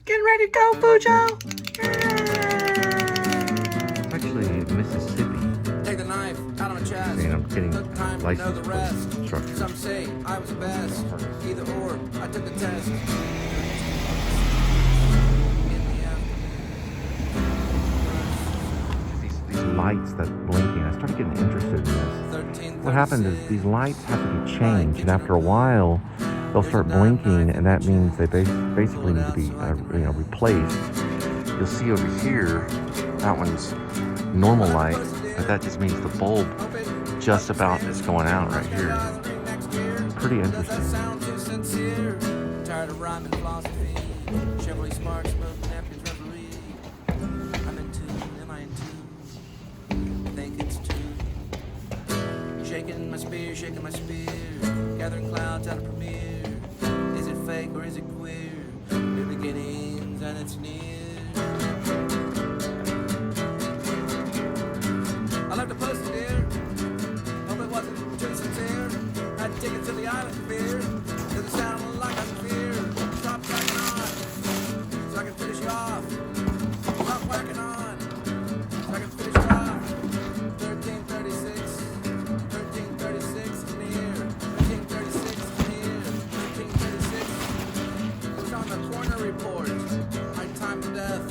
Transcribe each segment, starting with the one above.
Getting ready to go, Fujo. Actually, Mississippi. Take the knife out of my chest. And I'm getting Took time to know license the plate rest. instructions. Some say I was the best. Either or, I took the test. These lights that blinking, I started getting interested in this. What happened is these lights have to be changed, and after a while, they'll start blinking, and that means they basically need to be, replaced. You'll see over here, that one's normal light, but that just means the bulb just about is going out right here. Pretty interesting. Tired of rhyming philosophy. Chevrolet smart, smoke, napkins, referee. I'm in two, am I in two? I think it's two. Shaking my spear, gathering clouds out of premiere. Is it fake or is it queer? New beginnings and it's near. I left a post it here. Hope it wasn't too sincere. Had to take it to the island of fear. Does it sound like I'm fear? Stop tracking on, so I can finish you off. Stop whacking on, so I can finish you off. 1336, 1336 in here. 1336 in here. 1336. It's on the corner report. My time of death.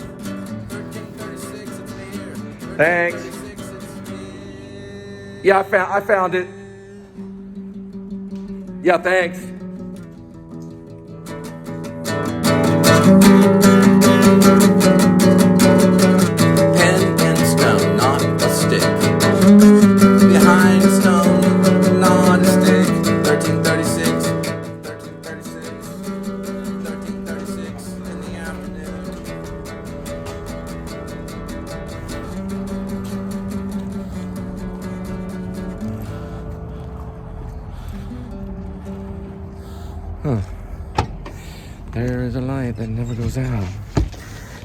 1336 it's here. Thanks. Yeah, I found it. Yeah, thanks. Pen and stone, not a stick. Behind a stone, not a stick. 1336, 1336, 1336 in the afternoon. Huh. There is a light that never goes out.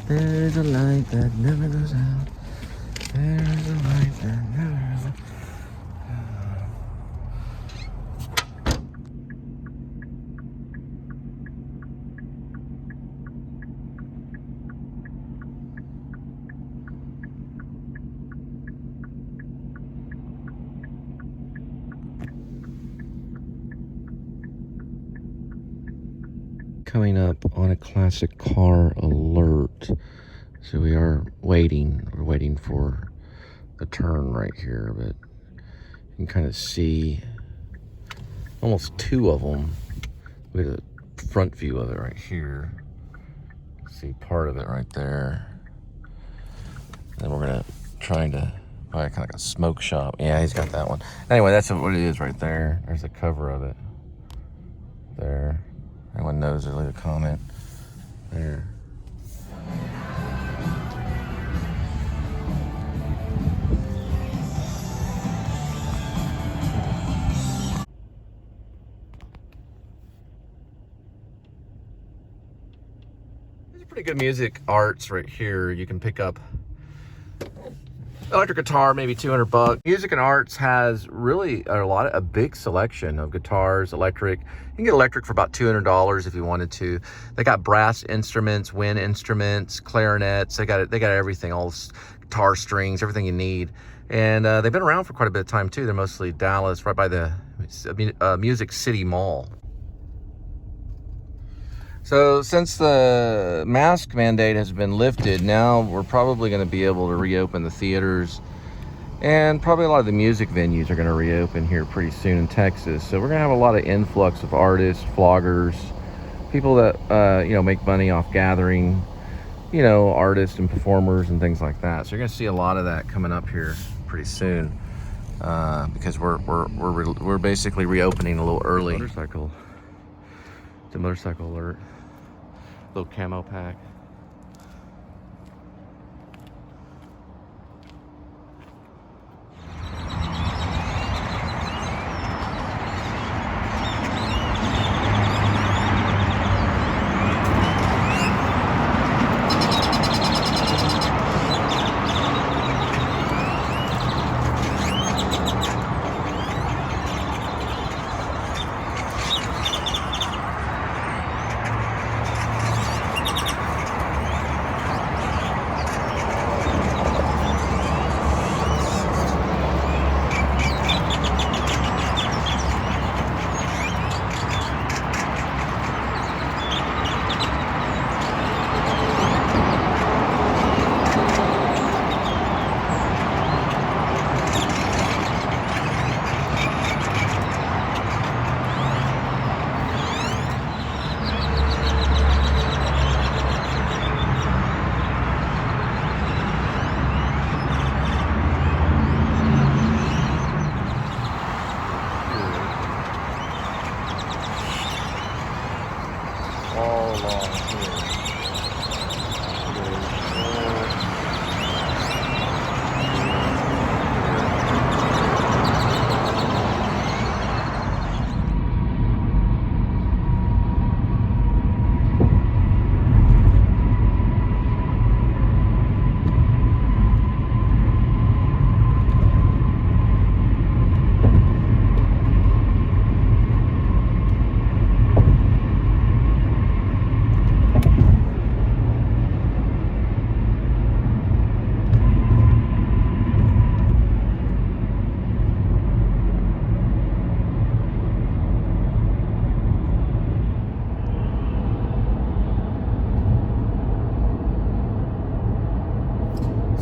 There is a light that never goes out. There is a light that never goes out. Coming up on a classic car alert. So we are waiting. We're waiting for the turn right here, but you can kind of see almost two of them. We have a front view of it right here. See part of it right there. Then we're gonna try to buy kind of like a smoke shop. Yeah, he's got that one. Anyway, that's what it is right there. There's the cover of it. There. Anyone knows, or leave a comment. There. There's pretty good music arts right here. You can pick up electric guitar, maybe $200. Music and Arts has really a big selection of guitars, electric. You can get electric for about $200 if you wanted to. They got brass instruments, wind instruments, clarinets. They got everything, all guitar strings, everything you need. And they've been around for quite a bit of time too. They're mostly Dallas, right by the Music City Mall. So since the mask mandate has been lifted, now we're probably going to be able to reopen the theaters, and probably a lot of the music venues are going to reopen here pretty soon in Texas. So we're going to have a lot of influx of artists, vloggers, people that make money off gathering, artists and performers and things like that. So you're going to see a lot of that coming up here pretty soon, because we're basically reopening a little early. Motorcycle. It's a motorcycle alert. Little camo pack.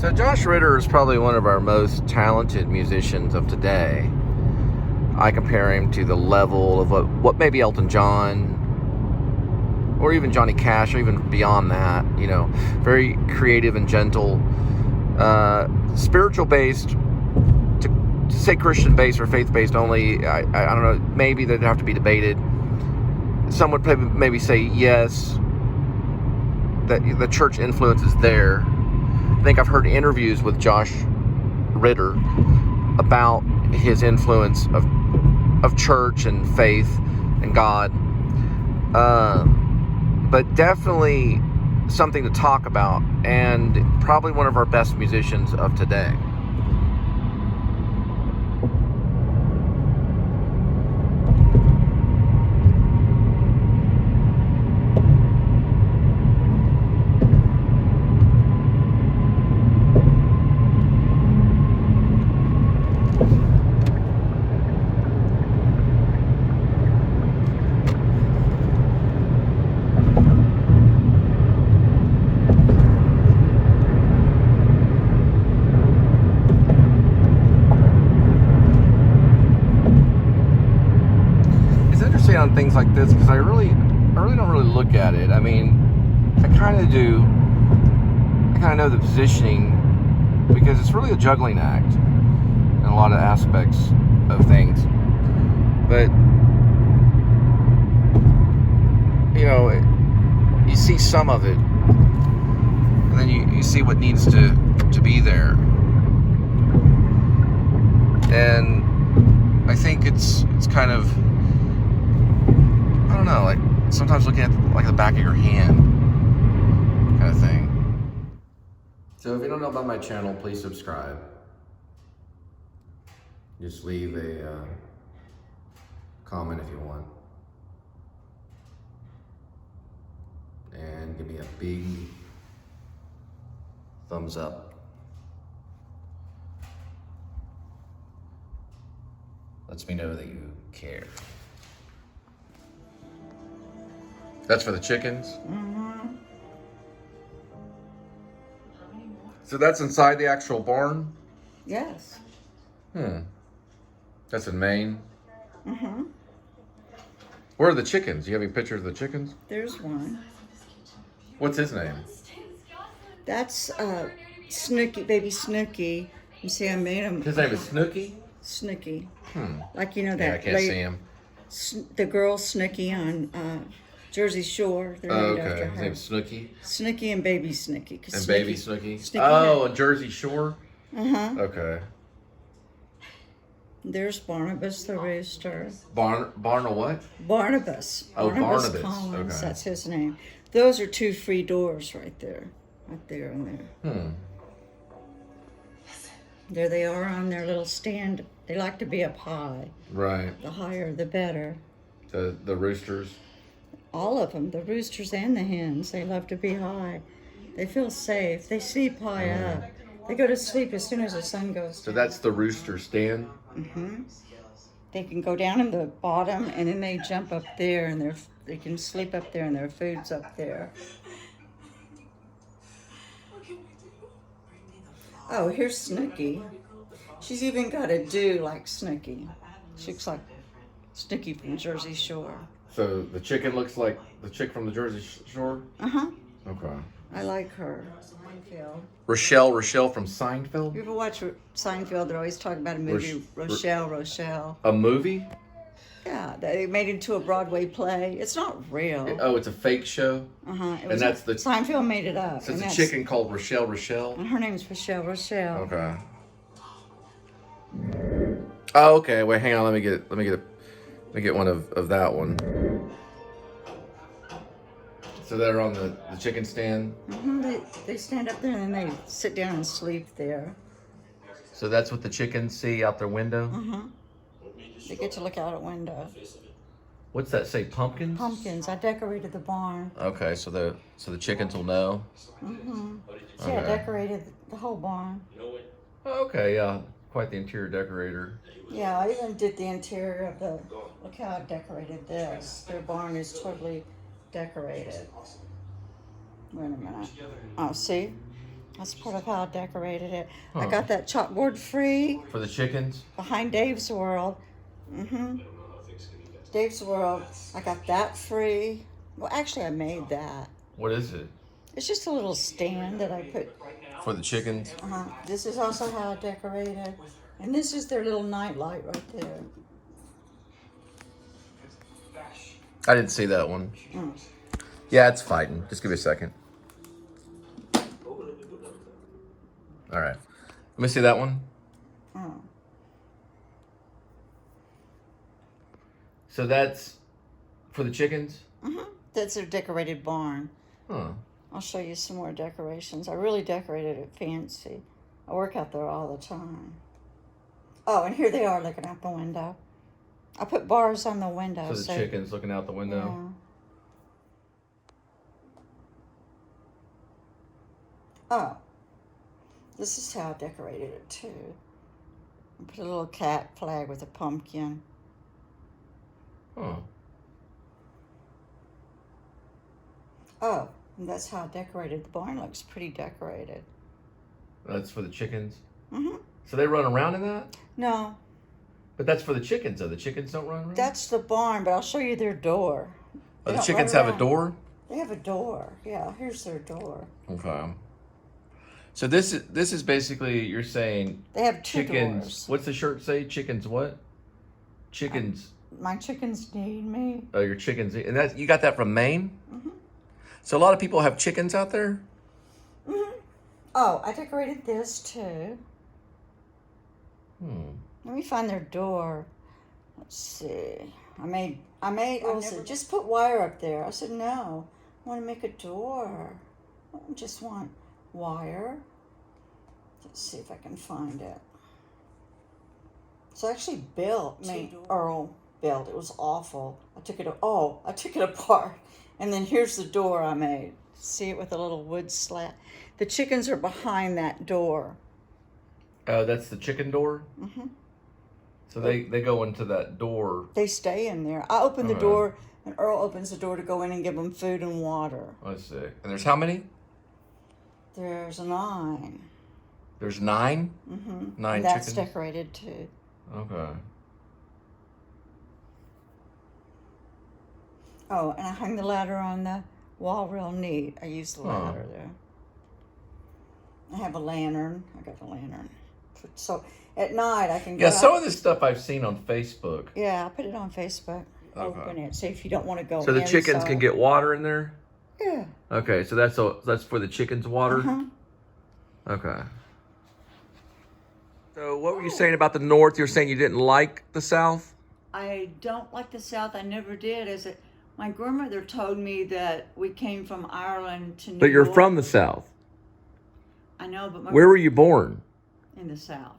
So Josh Ritter is probably one of our most talented musicians of today. I compare him to the level of what maybe Elton John or even Johnny Cash or even beyond that. You know, very creative and gentle, spiritual based. To say Christian based or faith based only, I don't know. Maybe they'd have to be debated. Some would maybe say yes, that the church influence is there. I think I've heard interviews with Josh Ritter about his influence of church and faith and God. But definitely something to talk about, and probably one of our best musicians of today. On things like this, because I really don't really look at it. I mean, I kind of do. I kind of know the positioning, because it's really a juggling act in a lot of aspects of things. But you know, you see some of it, and then you see what needs to be there. And I think it's kind of, I don't know, like sometimes looking at like the back of your hand kind of thing. So if you don't know about my channel, please subscribe. Just leave a comment if you want. And give me a big thumbs up. Lets me know that you care. That's for the chickens? Mm-hmm. So that's inside the actual barn? Yes. That's in Maine? Mm-hmm. Where are the chickens? Do you have any pictures of the chickens? There's one. What's his name? That's Snooky, baby Snooky. You see, I made him. His name is Snooky? Snooky. Like, you know, that Yeah, I can't see him. The girl Snooky on Jersey Shore. They're named after Okay. her. His name's Snooky? Snooky and baby Snooky. And baby Snooky? Snooky Oh, on Jersey Shore? Uh-huh. Okay. There's Barnabas the rooster. Barna what? Barnabas. Oh, Barnabas. Collins, Okay. that's his name. Those are two free doors right there. Right there and there. There they are on their little stand. They like to be up high. Right. The higher, the better. The roosters? All of them, the roosters and the hens, they love to be high. They feel safe. They sleep high up. They go to sleep as soon as the sun goes So down. that's the rooster stand? Mm-hmm. They can go down in the bottom, and then they jump up there, and they can sleep up there, and their food's up there. Oh, here's Snooky. She's even got a do like Snooky. She looks like Snooky from Jersey Shore. So the chicken looks like the chick from the Jersey Shore? Uh-huh. Okay. I like her. Rochelle from Seinfeld? You ever watch Seinfeld? They're always talking about a movie, Rochelle. A movie? Yeah, they made it into a Broadway play. It's not real. Oh, it's a fake show? Uh-huh. And that's the... Seinfeld made it up. So it's a chicken called Rochelle. And her name's Rochelle. Okay. Oh, okay. Wait, hang on. Let me get one of that one. So they're on the chicken stand? Mm-hmm. They stand up there and then they sit down and sleep there. So that's what the chickens see out their window? Mm-hmm. They get to look out a window. What's that say? Pumpkins? Pumpkins. I decorated the barn. Okay, so the chickens will know. Mm-hmm. See, Okay. I decorated the whole barn. Okay, yeah. Quite the interior decorator. Yeah, I even did the interior of the... Look how I decorated this. Their barn is totally decorated. Wait a minute. Oh, see? That's part of how I decorated it. Huh. I got that chalkboard free For the chickens? behind Dave's World. Dave's World. I got that free. Well, actually, I made that. What is it? It's just a little stand that I put. For the chickens? This is also how I decorated. And this is their little night light right there. I didn't see that one. Yeah, it's fighting. Just give me a second. All right. Let me see that one. So that's for the chickens? That's their decorated barn. Huh. I'll show you some more decorations. I really decorated it fancy. I work out there all the time. Oh, and here they are looking out the window. I put bars on the window. So the chickens looking out the window? Yeah. Oh. This is how I decorated it too. I put a little cat flag with a pumpkin. Huh. Oh, and that's how I decorated. The barn looks pretty decorated. That's for the chickens? Mm-hmm. So they run around in that? No. But that's for the chickens, though. The chickens don't run around? That's the barn, but I'll show you their door. Oh, the chickens have a door? They have a door. Yeah, here's their door. Okay. So this is basically, you're saying they have two chickens. Doors. What's the shirt say? Chickens what? Chickens. My chickens need me. Oh, your chickens. And that you got that from Maine? Mm-hmm. So a lot of people have chickens out there? Mm-hmm. Oh, I decorated this too. Let me find their door. Let's see. I said, just put wire up there. I said, no, I want to make a door. I don't just want wire. Let's see if I can find it. It's actually built. Earl built. It was awful. I took it apart. And then here's the door I made. See it with a little wood slat. The chickens are behind that door. Oh, that's the chicken door? Mm-hmm. So they go into that door. They stay in there. I open the door, and Earl opens the door to go in and give them food and water. I see. And there's how many? There's 9. There's 9? Mm-hmm. 9 and that's chickens? decorated too. Okay. Oh, and I hung the ladder on the wall real neat. I used the ladder there. I have a lantern. I got a lantern. So at night I can go some out. of this stuff I've seen on Facebook. Yeah, I put it on Facebook. Okay. Open it. See if you don't want to go So the chickens inside. can get water in there? Yeah. Okay, so that's for the chickens' water? Uh-huh. Okay. So what were you saying about the North? You're saying you didn't like the South? I don't like the South. I never did. My grandmother told me that we came from Ireland to New York. But you're from the South. I know, but Where were you born? in the South.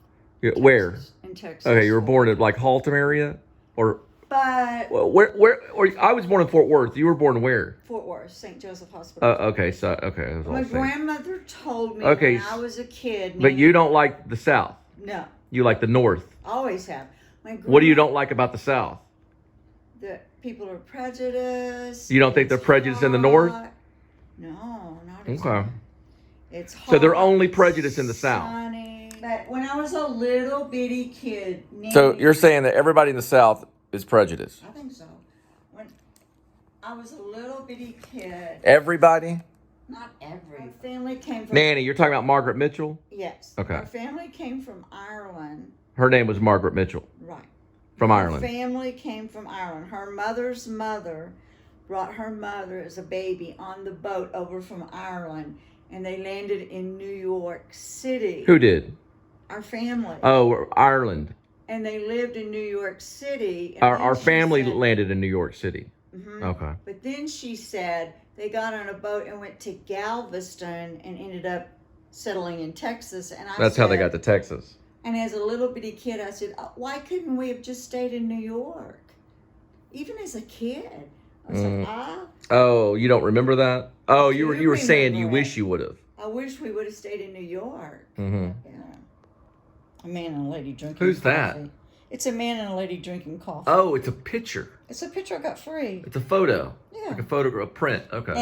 Where? Texas. In Texas. Okay, you were born at like Haltom area, or But where? Or I was born in Fort Worth. You were born where? Fort Worth, St. Joseph Hospital. Okay, so okay. That's all My I'm saying. grandmother told me Okay, when I was a kid. But you don't like the South. No, You like the North. always have. What do you don't like about the South? That people are prejudiced. You don't think they're It's prejudiced in the North? hot. No, not at Okay. all. It's hot. So they're only prejudiced in the South. Sunny. But when I was a little bitty kid. So you're saying that everybody in the South is prejudiced? I think so. When I was a little bitty kid. Everybody? Not every. Our family came from. Nanny, you're talking about Margaret Mitchell? Yes. Okay. Our family came from Ireland. Her name was Margaret Mitchell. Right. From Ireland. Her family came from Ireland. Her mother's mother brought her mother as a baby on the boat over from Ireland, and they landed in New York City. Who did? Our family. Oh, Ireland. And they lived in New York City. And Our then she family said- landed in New York City. Mhm. Okay. But then she said they got on a boat and went to Galveston and ended up settling in Texas. And That's how they got to Texas. And as a little bitty kid, I said, why couldn't we have just stayed in New York? Even as a kid. I was like, Oh, you don't remember that? Oh, you do were saying you remember wish it. you would have. I wish we would have stayed in New York. Mm-hmm. Yeah. A man and a lady drinking Who's coffee. that? It's a man and a lady drinking coffee. Oh, it's a picture. It's a picture I got free. It's a photo. Yeah. Like a photo, a print. Okay.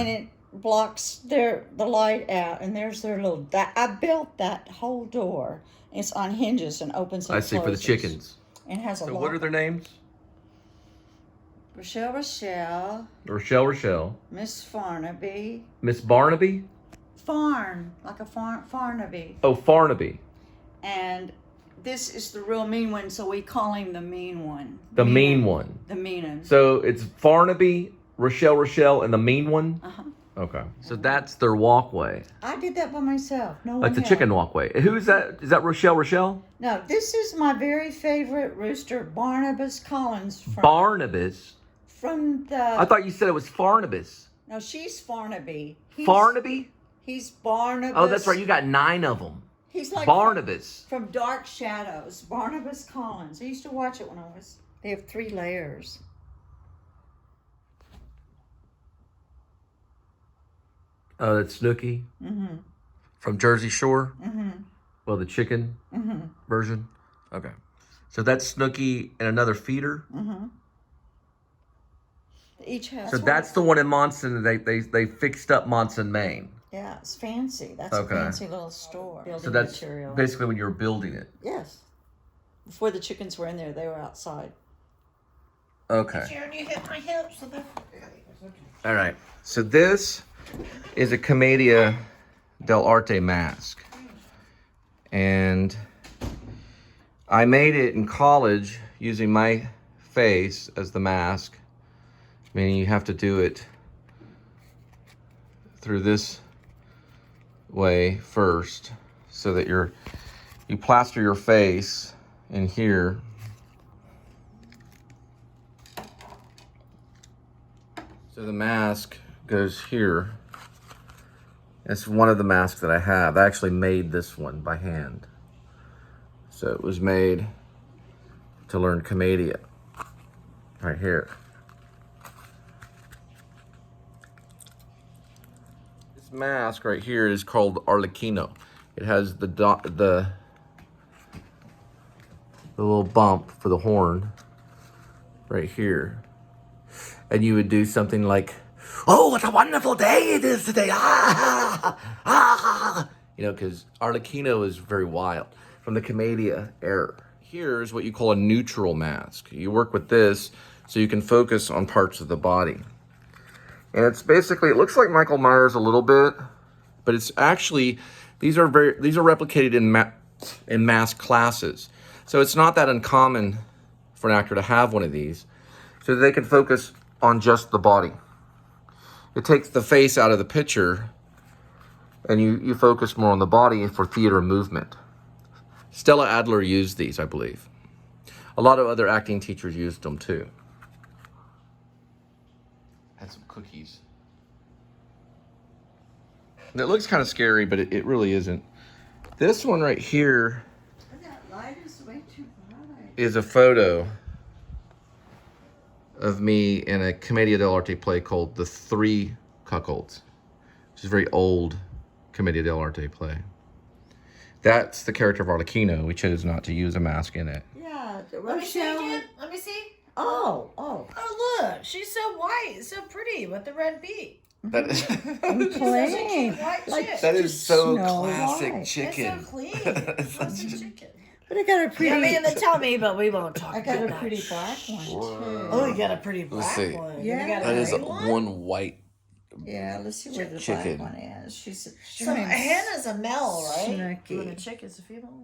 And blocks the light out, and there's their little. I built that whole door. It's on hinges and opens and I see, for the closes. chickens. And has a So lock. what are their names? Rochelle, Rochelle. Miss Farnaby. Miss Barnaby? Like a Farnaby. Oh, Farnaby. And this is the real mean one, so we call him the mean one. The mean one. The mean one. So it's Farnaby, Rochelle, and the mean one? Uh-huh. Okay. So that's their walkway. I did that by myself. No one Like the helped. chicken walkway. Who's that? Is that Rochelle? No, this is my very favorite rooster, Barnabas Collins. Barnabas? From the... I thought you said it was Farnabas. No, she's Farnaby. Farnaby? He's Barnabas. Oh, that's right. You got 9 of them. He's like Barnabas. From Dark Shadows. Barnabas Collins. I used to watch it when I was... They have 3 layers. Oh, that's Snooky? Mm-hmm. From Jersey Shore? Mm-hmm. Well, the chicken Mm-hmm. version? Okay. So that's Snooky and another feeder? Mm-hmm. Each has... So that's the one in Monson. They fixed up Monson, Maine. Yeah, it's fancy. That's Okay. a fancy little store. So Building that's material. basically when you were building it. Yes. Before the chickens were in there, they were outside. Okay. Sharon, you hit my hips. So All right. So this is a Commedia dell'arte mask. And I made it in college using my face as the mask. Meaning you have to do it through this way first, so that you plaster your face in here. So the mask goes here. It's one of the masks that I have. I actually made this one by hand. So it was made to learn Commedia. Right here. This mask right here is called Arlecchino. It has the little bump for the horn right here. And you would do something like, "Oh, what a wonderful day it is today. Ah, ah, ah." You know, because Arlecchino is very wild from the Commedia era. Here's what you call a neutral mask. You work with this so you can focus on parts of the body. And it's basically, it looks like Michael Myers a little bit, but it's actually, these are replicated in mask classes. So it's not that uncommon for an actor to have one of these, so that they can focus on just the body. It takes the face out of the picture, and you focus more on the body for theater movement. Stella Adler used these, I believe. A lot of other acting teachers used them too. Had some cookies. And it looks kind of scary, but it really isn't. This one right here That light is way too bright. is a photo of me in a Commedia dell'arte play called The Three Cuckolds, which is a very old Commedia dell'arte play. That's the character of Arlecchino. We chose not to use a mask in it. Yeah, Let me see Rochelle. again. Let me see. Oh. Oh, look. She's so white. So pretty with the red beak. That is, I'm She's such a playing. cute white Like chick. that is so Snow classic White. chicken. It's so clean. Classic chicken. But I got a pretty. Yeah, I mean, they tell me, but we won't talk I got about a pretty that. black one too. Oh, you got a pretty Let's black see. one. Yeah. You got a That is gray one? one white. Yeah, let's see where the Chicken. black one is. She's So a hen is a male, right? Snooky. And a chick is a female.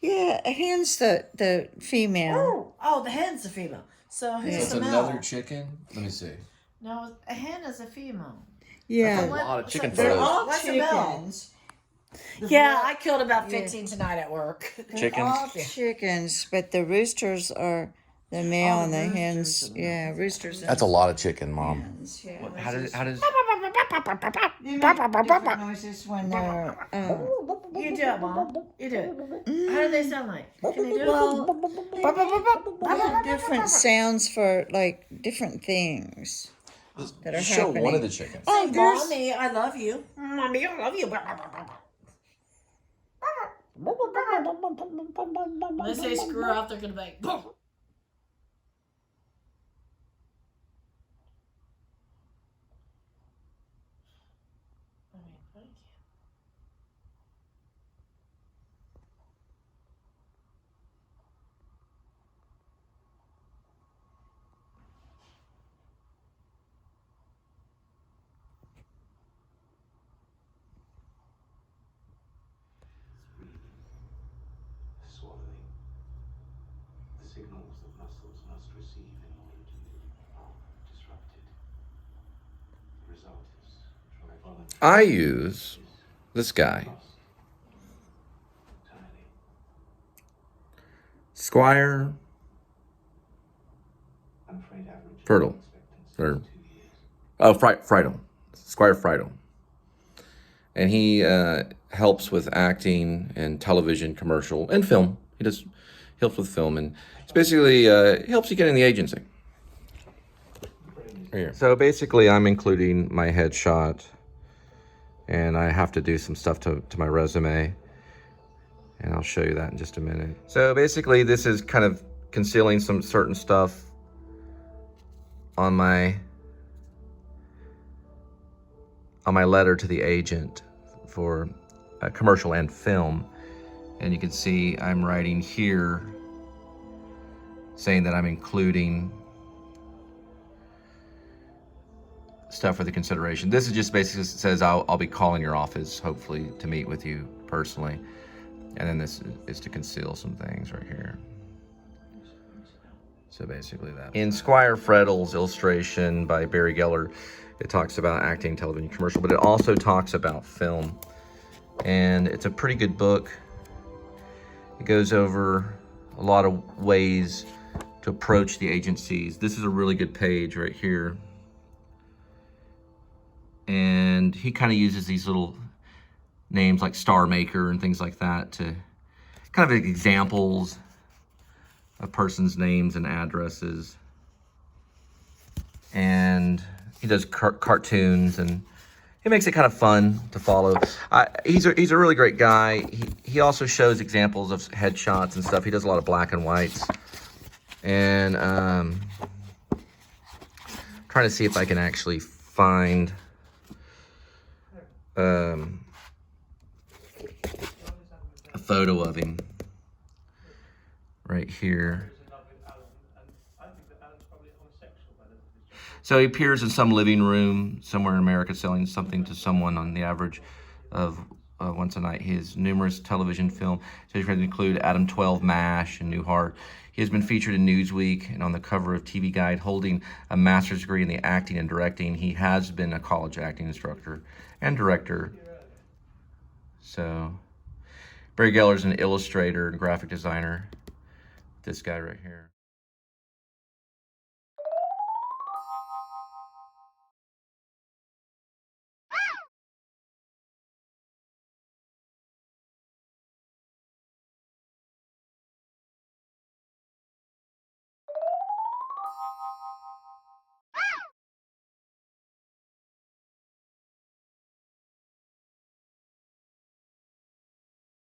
Yeah, a hen's the female. Oh, the hen's a female. So who's It's the male? chicken. Let me see. No, a hen is a female. Yeah, A lot of chicken they're photos. all What's the male? chickens. Yeah, I killed about 15 tonight at work. Chickens? All chickens, but the roosters are the male Oh, and the roosters hens. are the Yeah, roosters. And That's a lot of chicken, Mom. hens. Yeah. How does They make different noises when they're. You do it, Mom. You do it. How do they sound like? Can you do it? Well, they have different sounds for like different things that are show happening. one of the chickens. Oh, Say, there's Mommy, I love you. Mommy, I love you. When they say screw up, they're going to be like, I use this guy, Squire Fertile, or Friedel, Squire Friedel, and he helps with acting and television, commercial, and film. He helps with film, and it's basically he helps you get in the agency. Right here. So basically, I'm including my headshot, and I have to do some stuff to my resume, and I'll show you that in just a minute. So basically, this is kind of concealing some certain stuff on my letter to the agent for commercial and film. And you can see I'm writing here saying that I'm including stuff for the consideration. This is just basically says I'll be calling your office, hopefully, to meet with you personally. And then this is to conceal some things right here. So basically that. In Squire Freddel's illustration by Barry Geller, it talks about acting, television, commercial, but it also talks about film. And it's a pretty good book. It goes over a lot of ways to approach the agencies. This is a really good page right here. And he kind of uses these little names like Star Maker and things like that to kind of examples of persons' names and addresses. And he does cartoons, and he makes it kind of fun to follow. He's a really great guy. He also shows examples of headshots and stuff. He does a lot of black and whites. And trying to see if I can actually find a photo of him right here. So he appears in some living room somewhere in America selling something to someone on the average of once a night. His numerous television film series include Adam 12, MASH, and Newhart. He has been featured in Newsweek and on the cover of TV Guide, holding a master's degree in the acting and directing. He has been a college acting instructor and director. So Barry Geller's an illustrator and graphic designer. This guy right here.